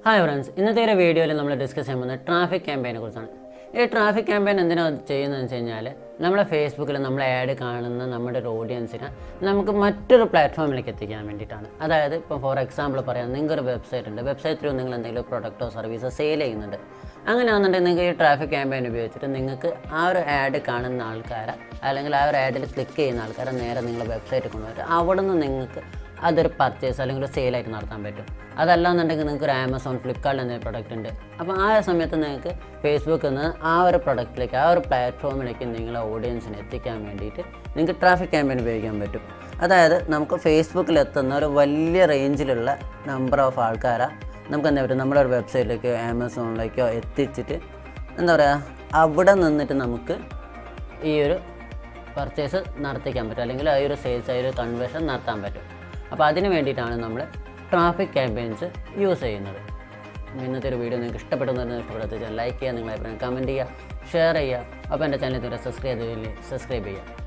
Hi friends, ഇന്നത്തെ ഒരു വീഡിയോയിൽ നമ്മൾ ഡിസ്കസ് ചെയ്യാൻ പോകുന്നത് ട്രാഫിക് ക്യാമ്പയിനെ കുറിച്ചാണ്. ഈ ട്രാഫിക് ക്യാമ്പയിൻ എന്തിനാണ് ചെയ്യുന്നതെന്ന് വെച്ച് കഴിഞ്ഞാൽ, നമ്മളെ ഫേസ്ബുക്കിൽ നമ്മളെ ആഡ് കാണുന്ന നമ്മുടെ ഒരു ഓഡിയൻസിനെ നമുക്ക് മറ്റൊരു പ്ലാറ്റ്ഫോമിലേക്ക് എത്തിക്കാൻ വേണ്ടിയിട്ടാണ്. അതായത് ഇപ്പോൾ ഫോർ എക്സാമ്പിൾ പറയാം, നിങ്ങൾക്കൊരു വെബ്സൈറ്റ് ഉണ്ട്, വെബ്സൈറ്റ് ത്രൂ നിങ്ങൾ എന്തെങ്കിലും പ്രൊഡക്റ്റോ സർവീസോ സെയിൽ ചെയ്യുന്നുണ്ട്. അങ്ങനെയാണെന്നുണ്ടെങ്കിൽ നിങ്ങൾക്ക് ഈ ട്രാഫിക് ക്യാമ്പയിൻ ഉപയോഗിച്ചിട്ട് നിങ്ങൾക്ക് ആ ഒരു ആഡ് കാണുന്ന ആൾക്കാരെ അല്ലെങ്കിൽ ആ ഒരു ആഡിൽ ക്ലിക്ക് ചെയ്യുന്ന ആൾക്കാരെ നേരെ നിങ്ങളുടെ വെബ്സൈറ്റിൽ കൊണ്ടുപോയിട്ട് അവിടെ നിന്ന് നിങ്ങൾക്ക് അതൊരു പർച്ചേസ് അല്ലെങ്കിൽ ഒരു സെയിലായിട്ട് നടത്താൻ പറ്റും. അതല്ലാന്നുണ്ടെങ്കിൽ നിങ്ങൾക്ക് ഒരു ആമസോൺ, ഫ്ലിപ്കാർട്ട് എന്ന പ്രൊഡക്റ്റ് ഉണ്ട്. അപ്പോൾ ആ സമയത്ത് നിങ്ങൾക്ക് ഫേസ്ബുക്കിൽ നിന്ന് ആ ഒരു പ്രൊഡക്റ്റിലേക്ക്, ആ ഒരു പ്ലാറ്റ്ഫോമിലേക്ക് നിങ്ങളെ ഓഡിയൻസിനെ എത്തിക്കാൻ വേണ്ടിയിട്ട് നിങ്ങൾക്ക് ട്രാഫിക് ക്യാമ്പയിൻ ഉപയോഗിക്കാൻ പറ്റും. അതായത് നമുക്ക് ഫേസ്ബുക്കിൽ എത്തുന്ന ഒരു വലിയ റേഞ്ചിലുള്ള നമ്പർ ഓഫ് ആൾക്കാരെ നമുക്ക് എന്താ പറ്റും, നമ്മുടെ ഒരു വെബ്സൈറ്റിലേക്കോ ആമസോണിലേക്കോ എത്തിച്ചിട്ട് എന്താ പറയുക, അവിടെ നിന്നിട്ട് നമുക്ക് ഈ ഒരു പർച്ചേസ് നടത്തിക്കാൻ പറ്റും, അല്ലെങ്കിൽ ആ ഒരു സെയിൽസ്, ആ ഒരു കൺവേർഷൻ നടത്താൻ പറ്റും. അപ്പോൾ അതിന് വേണ്ടിയിട്ടാണ് നമ്മൾ ട്രാഫിക് ക്യാമ്പയിൻസ് യൂസ് ചെയ്യുന്നത്. ഇന്നത്തെ ഒരു വീഡിയോ നിങ്ങൾക്ക് ഇഷ്ടപ്പെടുന്ന ലൈക്ക് ചെയ്യുക, നിങ്ങളെ അഭിപ്രായം കമൻറ്റ് ചെയ്യുക, ഷെയർ ചെയ്യുക. അപ്പോൾ എൻ്റെ ചാനൽ ഇതുവരെ സബ്സ്ക്രൈബ് ചെയ്യുക.